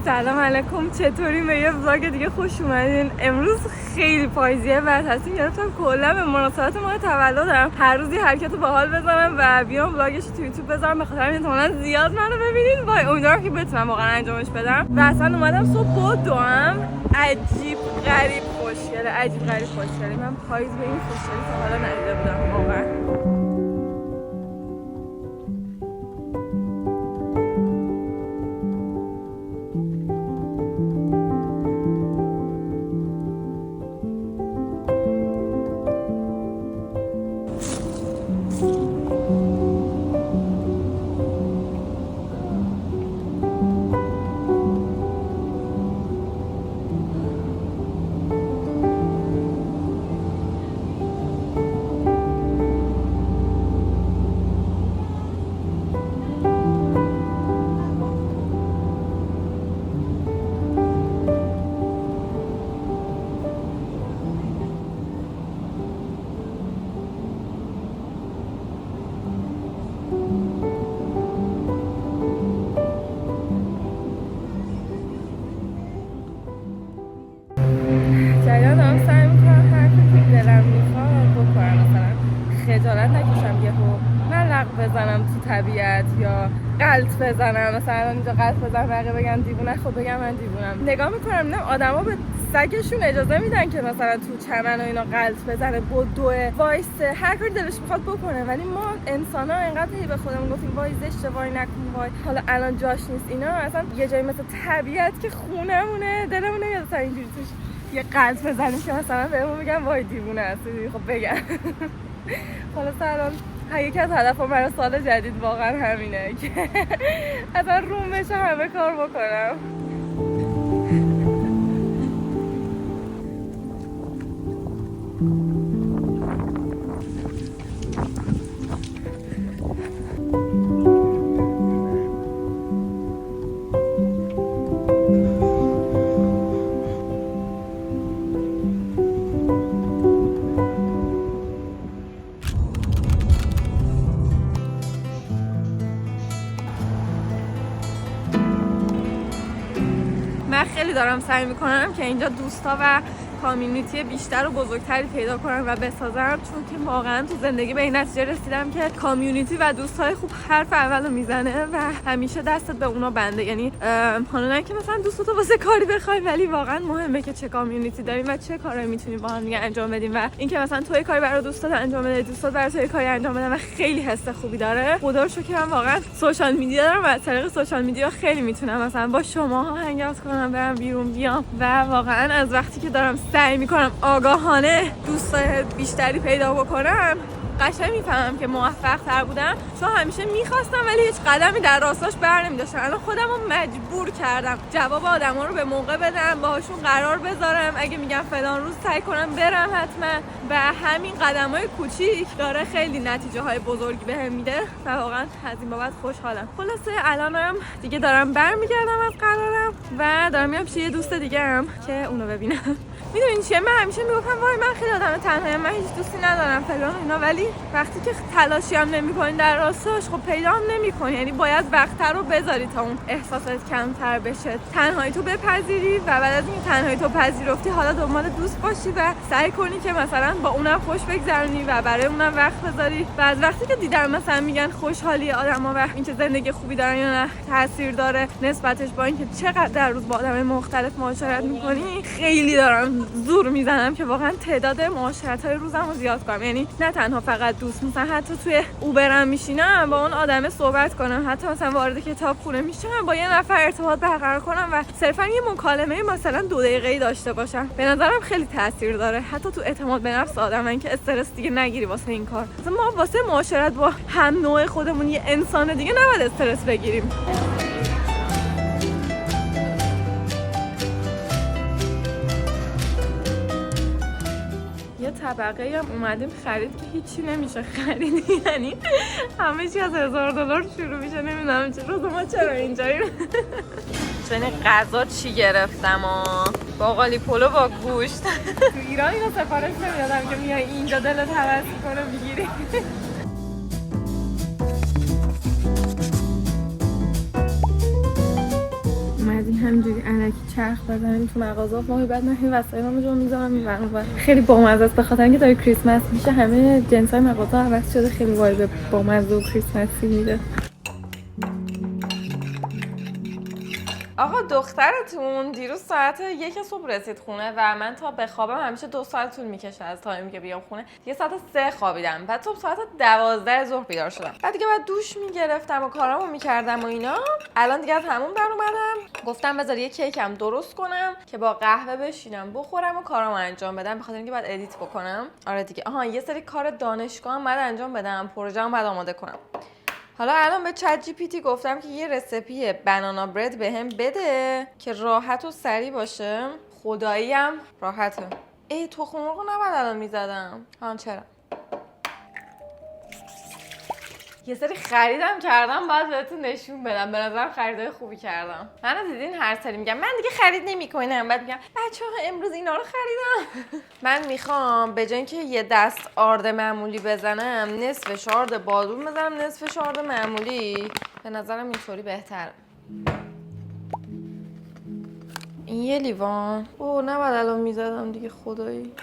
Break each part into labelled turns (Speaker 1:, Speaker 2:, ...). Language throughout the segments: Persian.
Speaker 1: سلام علیکم، چطورین؟ به یه ولاگ دیگه خوش اومدین. امروز خیلی پاییزیه و تصمیم گرفتم کلا به مناسبت ماه تولدم هر روز یه حرکت باحال بزنم و بیام ولاگش تو یوتیوب بذارم. به خاطر اینکه احتمالاً زیاد منو ببینید. وای امیدوارم که بتونم واقعا انجامش بدم. و اصلا اومدم صبح با دوام عجیب غریب خوشگله، عجیب غریب خوشگله. من پاییز به این خوشگلی تا حالا ندیده بودم واقعا. خجالت نکشم یهو من لق بزنم تو طبیعت یا غلط بزنم، مثلا اینجا غلط بزنم بقیه بگن دیوونه، خب بگم من دیوونم. نگاه میکنم میبینم آدما به سگشون اجازه میدن که مثلا تو چمن و اینا غلط بزنه، بدوه، وایسه، هر کاری دلش میخواد بکنه. ولی ما انسانا انقدر به خودمون گفتیم وای زشته، وای نکن، وای حالا الان جاش نیست. اینا اصلا یه جایی مثل طبیعت که خونمونه، دلمون نمیاد مثلا اینجوری توش یه غلط بزنیم که مثلا بهمون میگن وای دیوونه هستی. خب بگم حالا سلام، یکی از هدفم برای سال جدید واقعا همینه که اصلا روم بشه همه کار بکنم. من خیلی دارم سعی میکنم که اینجا دوستا و کامیونیتی بیشتر و بزرگتری پیدا کنم و بسازم، چون که واقعا تو زندگی به این نتیجه رسیدم که کامیونیتی و دوستای خوب حرف اولو میزنه و همیشه دستت به اونا بنده. یعنی حالا نه که مثلا دوستاتو واسه کاری بخوای، ولی واقعا مهمه که چه کامیونیتی داریم و چه کاری میتونیم با هم دیگه انجام بدیم و اینکه مثلا توی کاری برای دوستات انجام بده، دوستات برای توی کاری انجام بدن و خیلی حس خوبی داره. خدا رو شکر من واقعا سوشال میدیا دارم و از طریق سوشال میدیا خیلی میتونم مثلا با شماها هنگ اوت کنم، برم بیرون بیام و واقعا از وقتی که دارم سعی میکنم آگاهانه دوستای بیشتری پیدا بکنم قشنگ میفهمم که موفق تر بودم، چون همیشه میخواستم ولی هیچ قدمی در راستاش بر نمیداشتم. الان خودم رو مجبور کردم جواب آدما رو به موقع بدم، باهاشون قرار بذارم، اگه میگم فلان روز سعی کنم برم حتما. و همین قدم‌های کوچیک داره خیلی نتیجه های بزرگی بهم میده و واقعا از این بابت خوشحالم. خلاصه الانم دیگه دارم برمیگردم از قرارم و دارم میرم پیش یه دوست دیگه هم که اونو ببینم. میدونین چیه، من همیشه میگفتم وای من خیلی آدم تنهایم، من هیچ دوستی ندارم فلان اینا، ولی وقتی که تلاشی هم نمی‌کنی در راستش خب پیدا هم نمی‌کنی. یعنی باید وقت‌تر رو بذاری تا اون احساسات کمتر بشه، تنهایی تو بپذیری و بعد از این تنهایی تو پذیرفتی حالا دنبال دوست باشی و سعی کنی که مثلا با اونم خوش بگذرونی و برای اونم وقت بذاری. و از وقتی که دیدم مثلا میگن خوشحالی آدم‌ها و اینکه زندگی خوبی دارن یا نه تاثیر داره نسبتش با اینکه چقدر در روز با آدم‌های مختلف معاشرت می‌کنی، خیلی دارم زور میزنم که واقعا تعداد معاشرت‌های روزمو زیاد کنم. یعنی نه تنها فقط دوست، مثلا حتی توی اوبرم میشینم با اون آدمه صحبت کنم، حتی مثلا وارد کتابخونه میشم با یه نفر ارتباط برقرار کنم و صرفا یه مکالمه مثلا 2 دقیقه‌ای داشته باشم. به نظرم خیلی تاثیر داره حتی تو اعتماد به نفس آدم، اینکه استرس دیگه نگیری واسه این کار. مثلا ما واسه معاشرت با هم نوع خودمون یه انسان دیگه نباید استرس بگیریم. طبقه هم اومدیم خرید که هیچی نمیشه خرید، یعنی همه چی از $1000 شروع میشه. نمیدونم چرا اینجاییم. چون غذا چی گرفتم باقالی پلو با گوشت. تو ایران اینو سفارش نمیدادم که میای اینجا دلت هوس کنه بگیری. اومدیم این همینجوری الکی چرخ بزنیم تو مغازه ماهی بعد من این وسایلمو جا میذارم میبرم و خیلی بامزه است. به خاطر اینکه داره کریسمس میشه همه جنسای مغازه عوض شده، خیلی وایب بامزه و کریسمسی میده. آقا دخترتون دیروز ساعت 1 صبح رسید خونه و من تا بخوابم همیشه 2 ساعت طول میکشه از تایمی که بیام خونه. دیگه ساعت 3 خوابیدم، بعد صبح ساعت 12 ظهر بیدار شدم. بعد دیگه بعد دوش میگرفتم و کارامو میکردم و اینا. الان دیگه از همون بر اومدم، گفتم بذار یه کیکم درست کنم که با قهوه بشینم بخورم و کارامو انجام بدم، بخاطر اینکه بعد ادیت بکنم. آره دیگه. آها یه سری کار دانشگاه هم بعد انجام بدم، پروژه‌ام بعد آماده کنم. حالا الان به چت جی پی تی گفتم که یه رسیپی بنانا برد بهم بده که راحت و سریع باشه. خدایی هم راحته. تخم مرغ نباید الان میزدم. چرا؟ یه سری خریدم کردم بعد بهتون نشون بدم. به نظرم خریدای خوبی کردم. منو دیدین هر سری میگم من دیگه خرید نمیکنم، بعد میگم بچه‌ها امروز اینا رو خریدم. من میخوام به جای اینکه یه دست آرد معمولی بزنم نصفش آرد بادوم بزنم نصفش آرد معمولی. به نظرم اینطوری بهتر. این یه لیوان. نباید الان میزدم دیگه خدایی.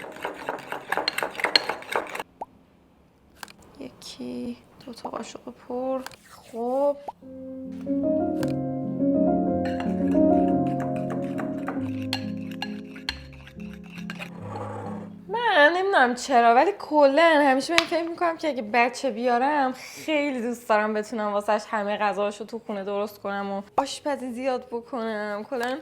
Speaker 1: یکی 2 تا قاشق پر. خب من نمیدونم چرا ولی کلا همیشه من فکر میکنم که اگه بچه بیارم خیلی دوست دارم بتونم واسش همه غذاشو تو خونه درست کنم و آشپزی زیاد بکنم. کلا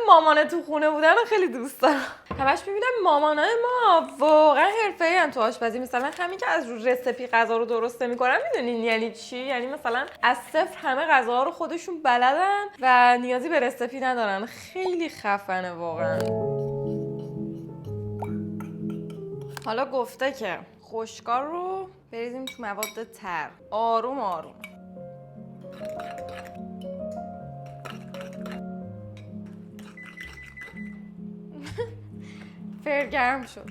Speaker 1: مامان تو خونه بودن رو خیلی دوست دارم. همش میبینم مامانای ما واقعا حرفه‌این تو آشپزی. مثلا همین که از رو رسیپی غذا رو درست نمی‌کنن، میدونین یعنی چی؟ یعنی مثلا از صفر همه غذاها رو خودشون بلدن و نیازی به رسیپی ندارن. خیلی خفنه واقعا. حالا گفته که خشکار رو بریزیم تو مواد تر، آروم آروم. فرگرم شد.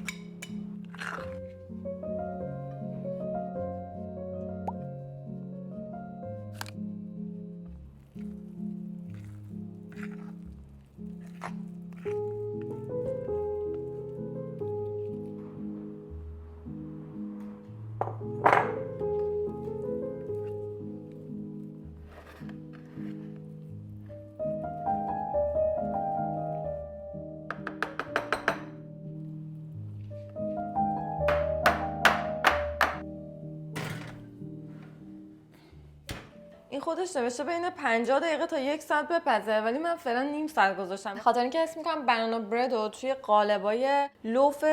Speaker 1: این خودش نوشته بین 50 دقیقه تا 1 ساعت بپزه، ولی من فعلا نیم ساعت گذاشتم. خاطر اینکه حس می‌کنم بنانا برد رو توی قالبای لوف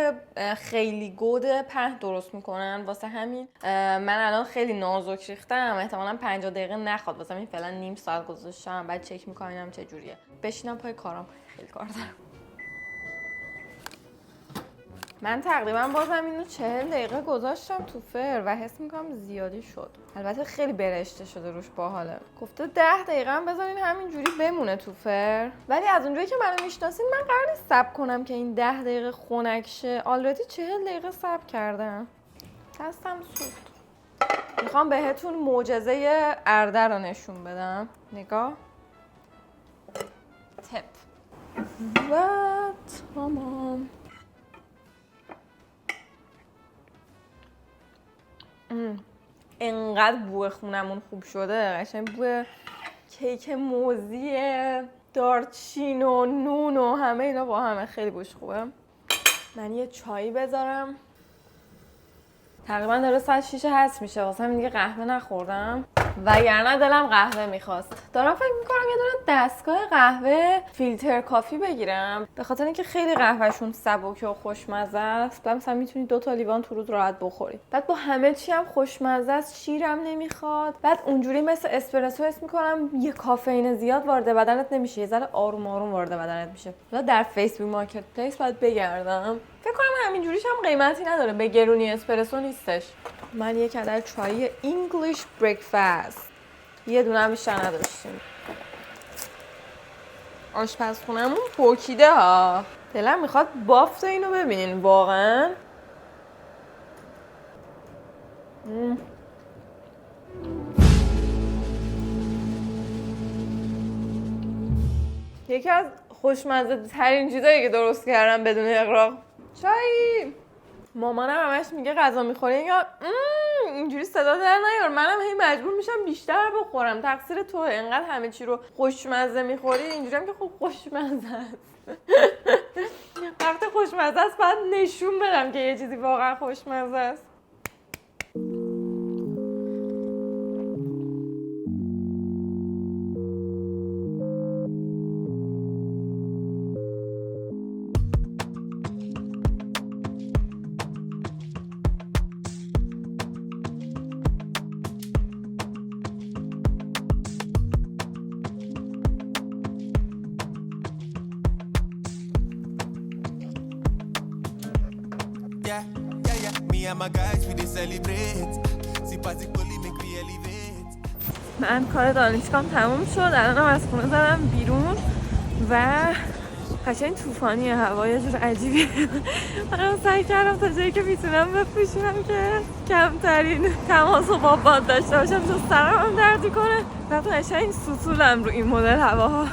Speaker 1: خیلی گود پهن درست میکنن، واسه همین من الان خیلی نازک ریختم، احتمالاً 50 دقیقه نخواد، واسه همین فعلا نیم ساعت گذاشتم. بعد چک می‌کنم چه جوریه. بشینم پای کارم، خیلی کار دارم. من تقریبا بازم اینو 40 دقیقه گذاشتم تو فر و حس میکنم زیادی شد. البته خیلی برشته شده روش، باحاله. گفته 10 دقیقه هم بذارین همینجوری بمونه تو فر. ولی از اونجایی که منو میشناسین من قرار نیست صبر کنم که این 10 دقیقه خنک شه. آلردی 40 دقیقه صبر کردم. دستم سوخت. میخوام بهتون معجزه ارده رو نشون بدم. نگاه. تپ. و تمام. انقدر بوی خونمون خوب شده، قشنگ بوی کیک موزیه، دارچین و نون و همه اینا با همه خیلی بوش خوبه. من یه چایی بذارم. تقریبا داره ساعت 6 هست میشه، واسه همین دیگه قهوه نخوردم وگرنه دلم قهوه میخواست. دارم فکر میکنم یه دونه دستگاه قهوه فیلتر کافی بگیرم، به خاطر اینکه خیلی قهوهشون سبک و خوشمزه است. بعد مثلا میتونی 2 تا لیوان تو روز راحت بخوری. بعد با همه چی هم خوشمزه است، شیرم نمیخواد. بعد اونجوری مثل اسپرسو حس میکنم یه کافئین زیاد وارد بدنت نمیشه، یه ذره آروم آروم وارد بدنت میشه. حالا در فیسبوک مارکت پلیس باید بگردم. فکر کنم همینجوریش هم قیمتی نداره، به گرونی اسپرسو نیستش. من یک عدد چای انگلیش بریکفاست، یه دونه هم بیشتر نداشتیم. آشپزخونه‌مون پوکیده ها. دلم میخواد بافت اینو ببینین واقعا. یکی از خوشمزه ترین چیزایی که درست کردم بدون اغراق چای. مامانم همش میگه غذا میخوری یا اینجوری صدا در نیار. منم هی مجبور میشم بیشتر بخورم. تقصیر توه، اینقدر همه چی رو خوشمزه میخوری. اینجوری هم که خب خوشمزه است. وقتی خوشمزه است باید نشون بدم که یه چیزی واقعا خوشمزه است. من کار دانشگاهم تموم شد. الانم از خونه زدم بیرون و قشنگ طوفانیه، هوا یه جور عجیبیه. منم سعی کردم تا جایی که میتونم بپوشونم که کمترین تماس با باد داشته باشم چون سرم هم درد کنه. و تو قشنگ سوسولم رو این مدل هواها.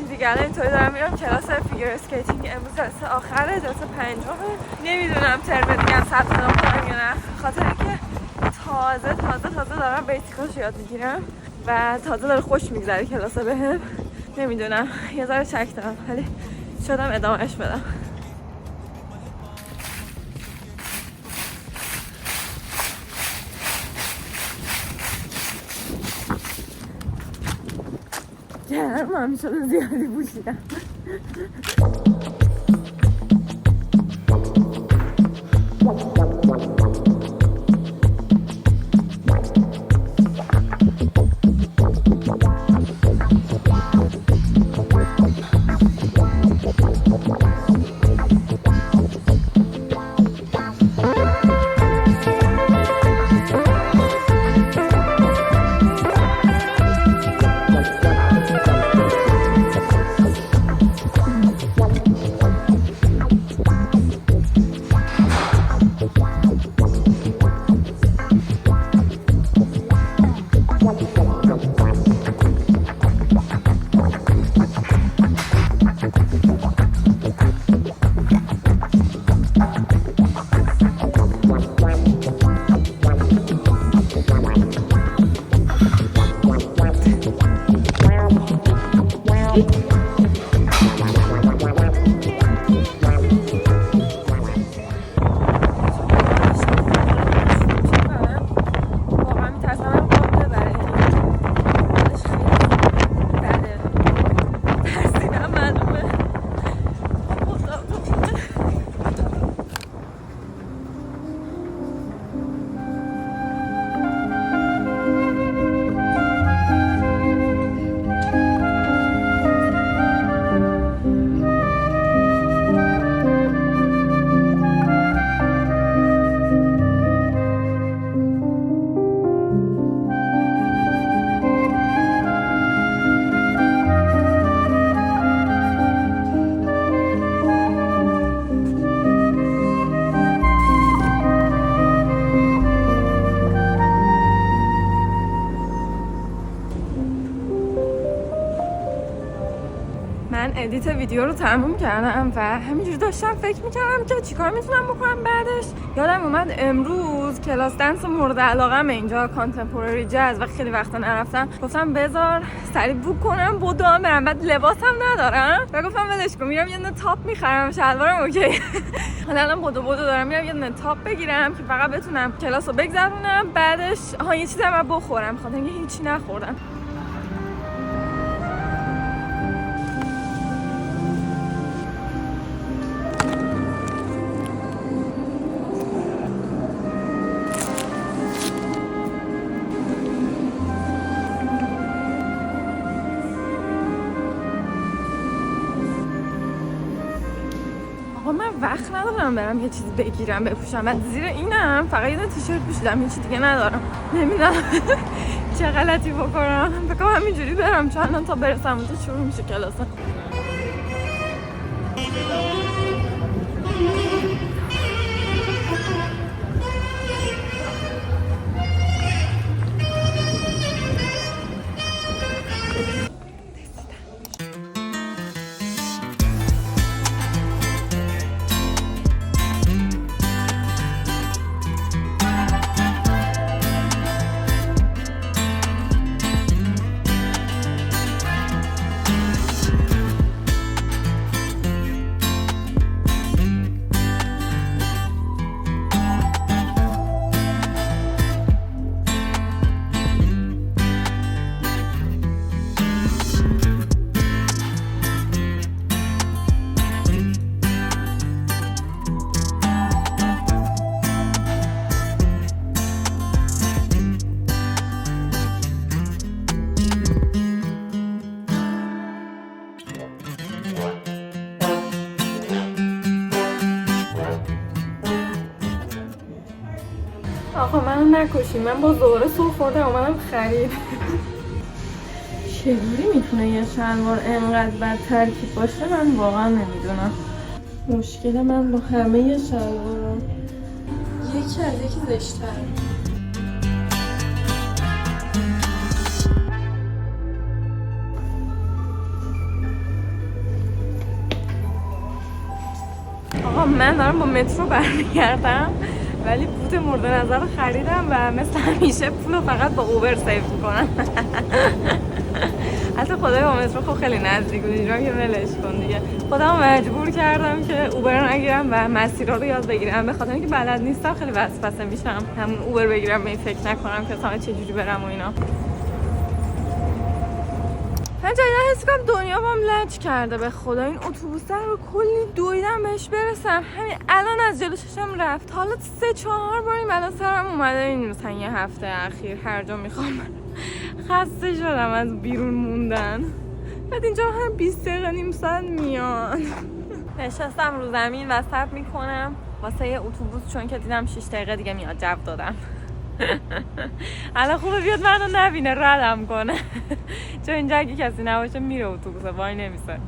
Speaker 1: دیگه الان اینطوری دارم میرم کلاس فیگر اسکیتینگ. امروز جلسه آخره، جلسه 5مه. نمیدونم ترم دیگه هم ثبت نام کنم یا نه، خاطر اینکه تازه دارم بیسیکاش یاد میگیرم و تازه داره خوش میگذره کلاس بهم. نمیدونم، یه ذره شک دارم ولی شدم ادامهش بدم. گرم هم شده زیادی پوشیدم. ادیت ویدیو رو تموم کردم و همینجوری داشتم فکر میکردم که چیکار میتونم بکنم بعدش. یادم اومد امروز کلاس دنس مورد علاقم اینجا کانتمپوری جاز و خیلی وقتا نرفتم. گفتم بذار سریع بوک کنم بدوام برم. بعد لباسم ندارم و گفتم ولش کن میرم یه دونه تاپ میخرم، شلوارم اوکی. حالا الان بدو دارم میرم یه دونه تاپ بگیرم که فقط بتونم کلاس رو بگذرونم. بعدش یه چیزی هم بخورم، خاطر اینکه هیچی نخوردم. من وقت ندارم برم یه چیزی بگیرم بپوشم. من زیر اینم فقط یه تیشرت پوشیدم، هیچ دیگه ندارم. نمیدونم چه غلطی بکنم. بکنم همینجوری برم چون الان تا برسم اونجا شروع میشه کلاسم. آقا منو نکشین، من با زهره سر خوردم اومدم خرید. چجوری میتونه یه شلوار انقدر بد ترکیب باشه من واقعا نمیدونم. مشکل من با همه شلوارم یکی از یکی زشت‌تره. آقا من دارم با مترو برمیگردم ولی بوت مورد نظر رو خریدم و مثل همیشه پولو فقط با اوبر سیو میکنم. حتی خدای با مترو خب خیلی نزدیک بود، اینجا که ولش کن دیگه. خودم مجبور کردم که اوبر نگیرم و مسیرها رو یاد بگیرم، به خاطر اینکه بلد نیستم خیلی وسوسه میشم همون اوبر بگیرم به این فکر نکنم که اصلا چجوری برم و اینا. من جدیدن حس کنم دنیا بام لج کرده به خدا. این اتوبوس رو کلی دویدم بهش برسم، همین الان از جلو چشم رفت. حالا 3-4 بار این بلا سرم اومده. این مثلا یه هفته اخیر هر جا میخوام خسته شدم از بیرون موندن. بعد اینجا هر 20 دقیقه نیم ساعت میان. نشستم رو زمین و صبر میکنم واسه یه اتوبوس، چون که دیدم 6 دقیقه دیگه میاد. جو دادم. الان خوبه بیاد منو نبینه ردم کنه. چون اینجا اگه کسی نباشه میره اتوبوسه، وای نمیسه.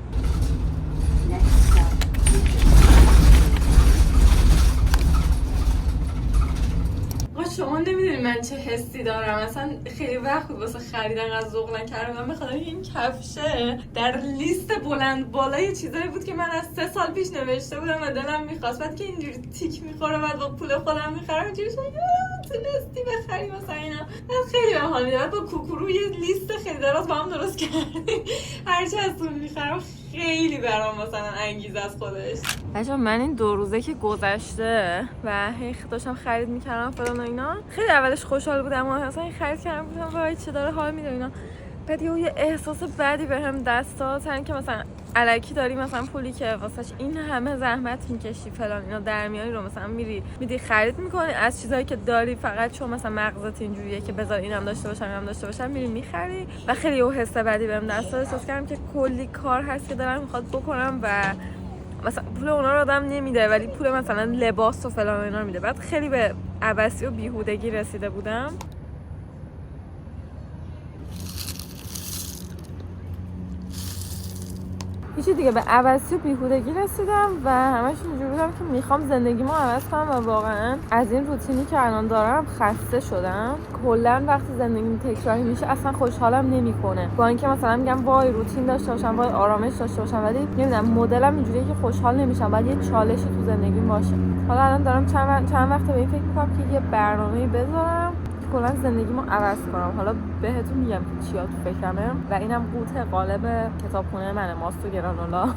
Speaker 1: شما نمیدونید من چه حسی دارم. اصلا خیلی وقت بود واسه خریدن از ذوق نکردم. بخاطر این کفشه در لیست بلند بالای چیزایی بود که من از 3 سال پیش نوشته بودم و دلم میخواست. بعد که اینجوری تیک میخوره بعد با پول خودم میخرم اینجوری شد تونستی بخری مثلا اینا. خیلی بهم حال میده. بعد با کوکورو یه لیست خیلی دراز با هم درست کردیم. هرچی از اون میخرم خیلی برام مثلا انگیزه از خودش. بچه‌ها من این 2 روزه که گذشته و هی داشتم خرید میکردم فلان و اینا، خیلی اولش خوشحال بودم و اصلا این خرید کردم گفتم وای چه داره حال میده اینا. بعد یه احساس بدی بهم دست داد، تا اینکه مثلا الکی داری مثلا پولی که واسش این همه زحمت میکشی فلان اینا در میاری رو مثلا میدی خرید میکنی از چیزایی که داری فقط چون مثلا مغزت اینجوریه که بذار اینم داشته باشم اینم داشته باشم میری میخری. و خیلی یه حس بدی بهم دست داد. احساس کردم که کلی کار هست که دارم میخواد بکنم و مثلا پول اونا رو آدم نمیده ولی پول مثلا لباس و فلان اینا رو میده. بعد خیلی به عبثی و بیهودگی رسیده بودم. هیچی دیگه، به عبثی و بیهودگی رسیدم و همش اینجوری بودم که میخوام زندگیمو عوض کنم و واقعا از این روتینی که الان دارم خسته شدم. کلا وقتی زندگیم تکراری میشه اصلا خوشحالم نمیکنه. با اینکه مثلا میگم وای روتین داشته باشم، وای آرامش داشته باشم، ولی نمیدونم مدلم اینجوریه که خوشحال نمیشم. باید یه چالشی تو زندگیم باشه. حالا الان دارم چند وقته به این فکر میکنم که یه برنامه‌ای بذارم کلا زندگیمو عوض کنم. حالا بهتون میگم که چیا تو فکرمه و اینم قوت قالب کتابخونه منه، ماستو گرانولا.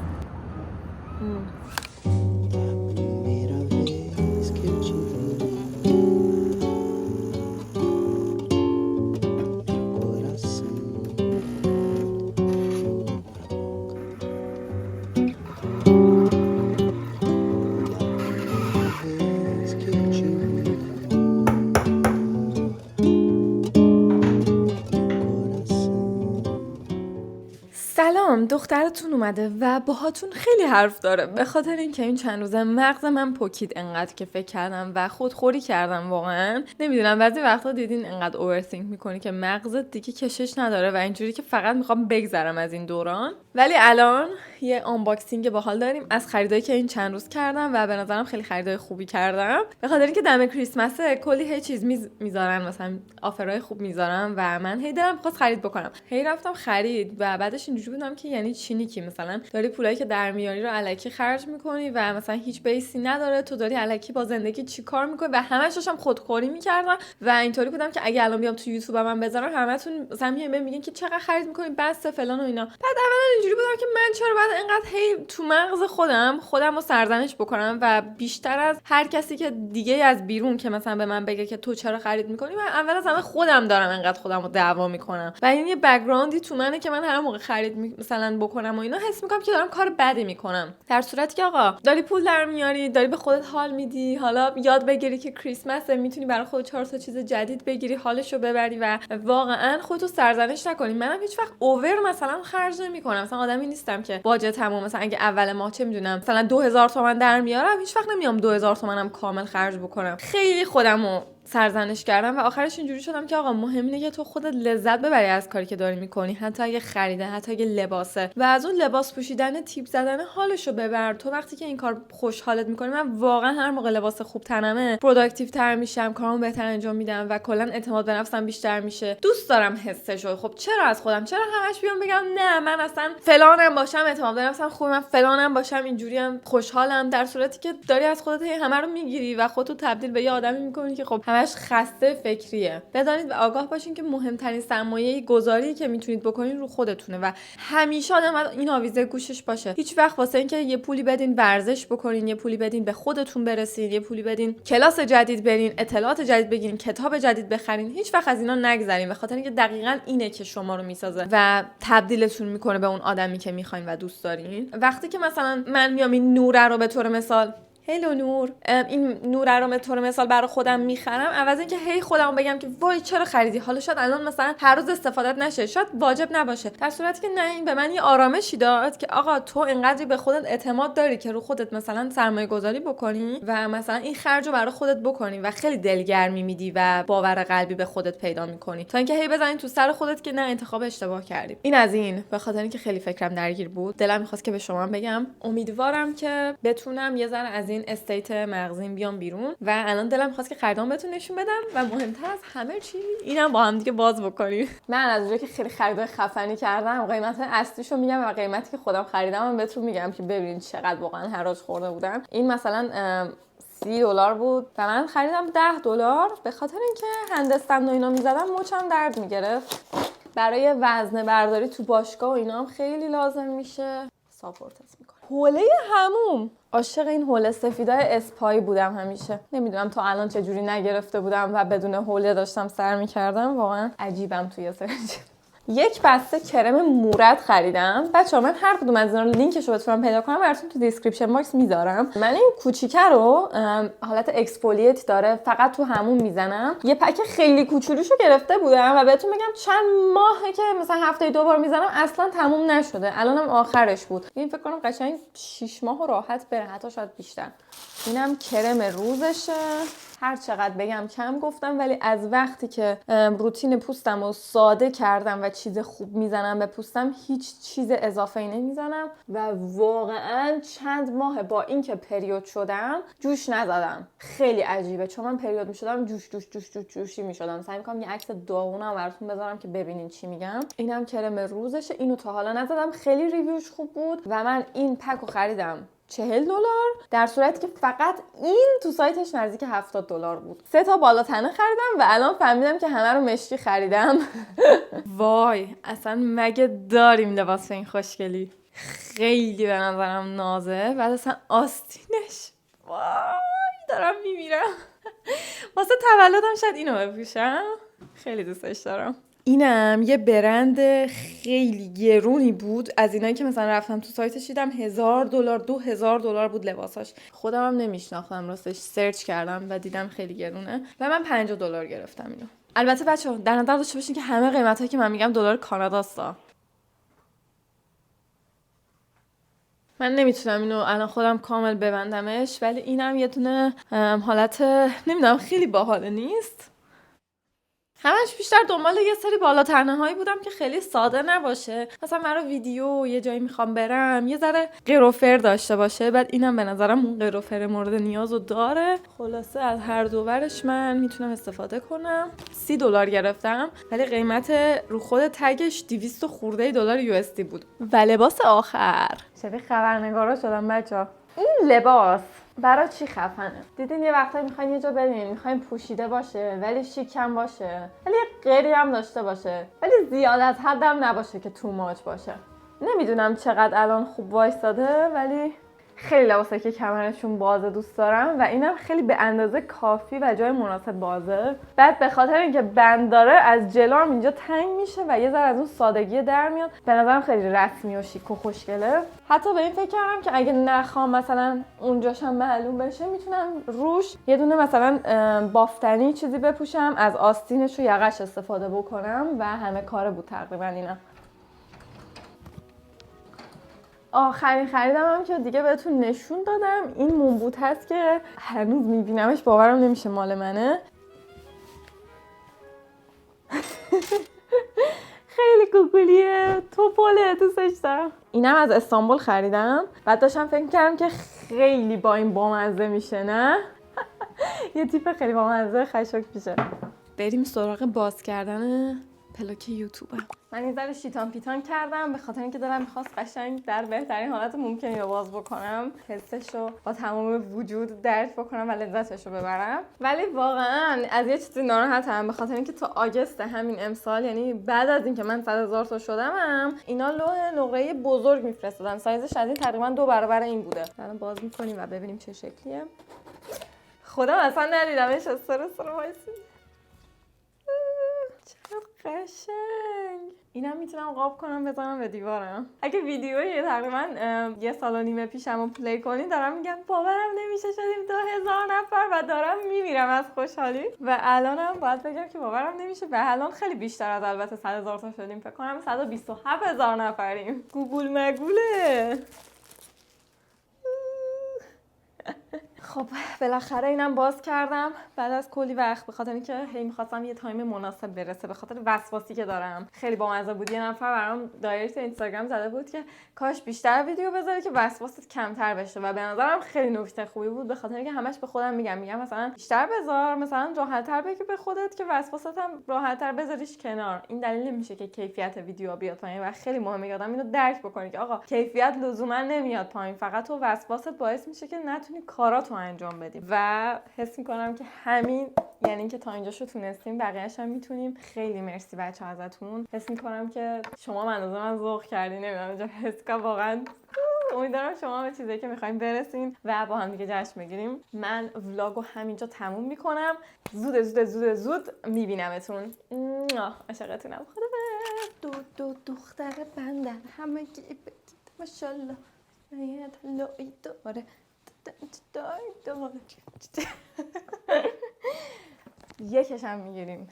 Speaker 1: سلام، دخترتون اومده و باهاتون خیلی حرف داره، به خاطر اینکه این چند روزه مغز من پکید انقدر که فکر کردم و خودخوری کردم. واقعا نمیدونم بعضی وقتا دیدین انقدر اوورثینک میکنی که مغزت دیگه کشش نداره و اینجوری که فقط میخوام بگذرم از این دوران. ولی الان یه آنباکسینگ باحال داریم از خریدایی که این چند روز کردم و به نظرم خیلی خریدای خوبی کردم، به خاطر اینکه دم کریسمسه کلی هی چیز میذارن، مثلا آفرای خوب میذارن و من هی دلم می‌خواست خرید بکنم. هی رفتم خرید و بعدش اینجوری بودم که یعنی چی نیکی، مثلا داری پولایی که در میاری رو الکی خرج میکنی و مثلا هیچ بیسی نداره، تو داری الکی با زندگی چیکار میکنی و همش داشتم خودخوری میکردم و اینطوری بودم که اگه الان بیام تو یوتیوب من بذارم همتون مثلا میگن که چقدر خرید میکنی بس فلان و اینا. بعد اولا اینجوری بودم که من چرا بعد اینقدر هی تو مغز خودم رو سرزنش بکنم و بیشتر از هر کسی که دیگه از بیرون که مثلا به من بگه که تو چرا خرید میکنی، من اول از همه خودم دارم اینقدر خودم رو دعوا میکنم و این یه بک‌گراندی تو منه که من هر موقع خرید مثلا بکنم و اینا حس میکنم که دارم کار بدی میکنم، در صورتی که آقا داری پول در میاری، داری به خودت حال میدی، حالا یاد بگیری که کریسمسه، میتونی برای خودت 4 تا چیز جدید بگیری، حالشو ببری و واقعا خودتو سرزنش نکنی. منم هیچ وقت اوور مثلا خرج نمیکنم، مثلا آدمی نیستم که باجتمو مثلا اگه اول ماه چه میدونم مثلا 2000 تومان در میارم هیچ وقت نمیام 2000 تومانم کامل خرج بکنم. خیلی خودمو سرزنش کردم و آخرش اینجوری شدم که آقا مهم اینه که تو خودت لذت ببری از کاری که داری میکنی، حتی اگه خریده، حتی اگه لباسه و از اون لباس پوشیدن، تیپ زدن، حالشو ببر. تو وقتی که این کار خوشحالت میکنی، من واقعا هر موقع لباس خوب تنمه پروداکتیو تر میشم، کارامو بهتر انجام میدم و کلا اعتماد به نفسم بیشتر میشه. دوست دارم حسشو. خب چرا از خودم همش بیام بگم نه من اصلا فلانم باشم، اعتماد به نفسم خوبه، من فلانم باشم، اینجوریم، خوشحالم، در صورتی که داری از خودت همه رو میگیری و خودتو تبدیل به یه آدمی میکنی که خب همش خسته فکریه. بدانید و آگاه باشین که مهمترین سرمایه گذاری که میتونید بکنین رو خودتونه و همیشه آدم این آویزه گوشش باشه. هیچ وقت واسه اینکه یه پولی بدین ورزش بکنین، یه پولی بدین به خودتون برسین، یه پولی بدین کلاس جدید برین، اطلاعات جدید بگیرین، کتاب جدید بخرین، هیچ وقت از اینا نگذرین، به خاطر اینکه دقیقاً اینه که شما رو میسازه و تبدیلتون میکنه به اون آدمی که میخواین و دوست دارین. وقتی که مثلا من میام این نوره رو به طور مثال هلو نور، این نوره رو به طور مثال برای خودم میخرم، عوض اینکه هی خودمو بگم که وای چرا خریدی، حالا شاید الان مثلا هر روز استفادهت نشه، شاید واجب نباشه، در صورتی که نه، این به من یه آرامشی داد که آقا تو اینقدری به خودت اعتماد داری که رو خودت مثلا سرمایه گذاری بکنی و مثلا این خرجو برای خودت بکنی و خیلی دلگرمی میدی و باور قلبی به خودت پیدا میکنی، تا اینکه هی بزنی تو سر خودت که نه انتخاب اشتباه کردی. این از این، به خاطر اینکه خیلی فکرم درگیر بود، دلم میخواست که به شما بگم. امیدوارم که بتونم یه ذره از این استیت مغزیم بیام بیرون و الان دلم می‌خواد که خریدام بهتون نشون بدم و مهمتر از همه چی اینم با هم دیگه باز بکنیم. من از اونجایی که خیلی خریدای خفنی کردم، قیمت اصلیشو میگم و قیمتی که خودم خریدم هم بهتون میگم که ببینید چقدر واقعا حراج خورده بودم. این مثلا $30 بود و من خریدم $10 به خاطر اینکه هندستند و اینا میزدم مچم درد میگرفت. برای وزنه برداری تو باشگاه و اینا هم خیلی لازم میشه. ساپورتت میکنه. حوله حموم، عاشق این حوله سفیدای اسپایی بودم همیشه. نمیدونم تا الان چه جوری نگرفته بودم و بدون حوله داشتم سر میکردم. واقعا عجیبم توی سرچ. یک بسته کرم مورد خریدم. بچه‌ها من هر کدوم از اینا رو لینکش رو بتونم پیدا کنم براتون تو دیسکریپشن باکس میذارم. من این کوچیکه رو حالت اکسفولیت داره، فقط تو همون میزنم. یه پک خیلی کوچولوشو گرفته بودم و بهتون میگم چند ماهه که مثلا هفته 2 بار میزنم، اصلا تموم نشده. الانم آخرش بود. این فکر کنم قشنگ 6 ماه راحت بره، حتی شاید بیشتر. اینم کرم روزشه. هر چقدر بگم کم گفتم، ولی از وقتی که روتین پوستم رو ساده کردم و چیز خوب میزنم به پوستم، هیچ چیز اضافه‌ای نمیزنم و واقعا چند ماه با اینکه پریود شدم جوش نزدم. خیلی عجیبه، چون من پریود میشدم جوشی میشدم. سعی میکنم یه عکس داغونم براتون بذارم که ببینین چی میگم. اینم کرم روزشه. اینو تا حالا نزدم، خیلی ریویوش خوب بود و من این پکو خریدم $40، در صورتی که فقط این تو سایتش نزدیک $70 بود. 3 تا بالا تنه خریدم و الان فهمیدم که همه رو مشکی خریدم. وای اصلا مگه داریم لباس این خوشگلی؟ خیلی به نظرم نازه. بعد اصلا آستینش، وای دارم میمیرم. واسه تولدم شاید اینو بپوشم، خیلی دوستش دارم. اینم یه برند خیلی گرونی بود، از اینایی که مثلا رفتم تو سایتش دیدم $1000 $2000 بود لباساش. خودم هم نمیشناختم راستش، سرچ کردم و دیدم خیلی گرونه و من $50 گرفتم اینو. البته بچه‌ها در نظر داشته باشین که همه قیمتایی که من میگم دلار کاناداست. من نمیتونم اینو الان خودم کامل ببندمش، ولی اینم یه دونه حالت نمیدونم خیلی باحال نیست. همش بیشتر دنبال یه سری بالا تنه هایی بودم که خیلی ساده نباشه، مثلا برای ویدیو یه جایی میخوام برم یه ذره قروفر داشته باشه. بعد اینم به نظرم اون قروفر مورد نیازو داره. خلاصه از هر دو ورش من میتونم استفاده کنم. $30 گرفتم ولی قیمت رو خود تگش 200 خورده دلار USD بود. و لباس آخر شبیه خبرنگارا شدم بچه‌ها. این لباس برای چی خفنه؟ دیدین یه وقتایی میخواین یه جا برین، میخواین پوشیده باشه ولی شیکم باشه، ولی یه غیری هم داشته باشه، ولی زیاد از حد هم نباشه که تو ماچ باشه. نمیدونم چقدر الان خوب وایستاده، ولی خیلی لباسایی که کمرشون بازه دوست دارم و اینم خیلی به اندازه کافی و جای مناسب بازه. بعد به خاطر اینکه بند داره از جلو هم اینجا تنگ میشه و یه ذره از اون سادگی در میاد. به نظرم خیلی رسمی و شیک و خوشگله. حتی به این فکر کردم که اگه نخوام مثلا اونجاش هم معلوم بشه، میتونم روش یه دونه مثلا بافتنی چیزی بپوشم، از آستینش و یقش استفاده بکنم و همه کاره بود تقریبا. اینا آخرین خریدم هم که دیگه بهتون نشون دادم. این مومبوت هست که هنوز میبینمش باورم نمیشه مال منه. خیلی گوگلیه، توپله، دوستش دارم. اینم از استانبول خریدم. بعد داشتم فکر کردم که خیلی با این بامزه میشه، نه؟ یه تیپ خیلی بامزه خشک میشه. بریم سراغ باز کردن پلاک یوتیوب. من این ذره شیطان پیتان کردم به خاطر اینکه دلم می‌خواست قشنگ در بهترین حالت ممکن رو باز بکنم، حسشو با تمام وجود درک بکنم و لذتشو ببرم. ولی واقعا از یه چیزی ناراحتم به خاطر اینکه تا آگوست همین امسال، یعنی بعد از اینکه من 100,000 تا شدمم، اینا لوح نقره بزرگ میفرستادن. سایزش از این تقریبا 2 برابر این بوده. الان باز می‌کنیم و ببینیم چه شکلیه. خودم اصلا ندیدمش، استرس رو وایسی. چقدر قشنگ. اینم میتونم قاب کنم بزنم به دیوارم. اگه ویدیوی تقریبا 1.5 سال پیشمو پلی کنی دارم میگم باورم نمیشه شدیم 2000 نفر و دارم میمیرم از خوشحالی. و الانم باید بگم که باورم نمیشه و الان خیلی بیشتر از البته 100,000 تا شدیم. فکر کنم 127,000 نفریم. گوگل مگوله. خب بالاخره اینم باز کردم بعد از کلی وقت، به خاطر اینکه هی می‌خواستم یه تایم مناسب برسه، به خاطر وسواسی که دارم. خیلی بامزه بود. یه نفر برام دایرکت اینستاگرام زده بود که کاش بیشتر ویدیو بذاری که وسواست کمتر بشه و به نظرم خیلی نکته خوبی بود، به خاطر اینکه همش به خودم میگم مثلا بیشتر بذار، مثلا راحت‌تر بگی به خودت که وسواست هم راحت‌تر بذاریش کنار. این دلیل نمیشه که کیفیت ویدیو بیاد پایین و خیلی مهمه که آدم اینو درک بکنه که آقا کیفیت لزوما نمیاد پایین، فقط تو وسواست باعث میشه که نتونی کاراتو انجام بدیم. و حس میکنم که همین یعنی اینکه تا اینجاشو تونستیم، بقیه‌اش هم میتونیم. خیلی مرسی بچه‌ها ازتون. حس میکنم که شما اندازه من ذوق کردین، نمیدونم اینجا حس کنم واقعا. امیدوارم شما به چیزایی که میخوایم برسین و با هم دیگه جشن بگیریم. من ولاگو همینجا تموم میکنم. زود زود زود زود میبینمتون. عاشقتونم. خدا دو دختر بندن همه کی ماشاءالله. آره یکیشم میگیریم.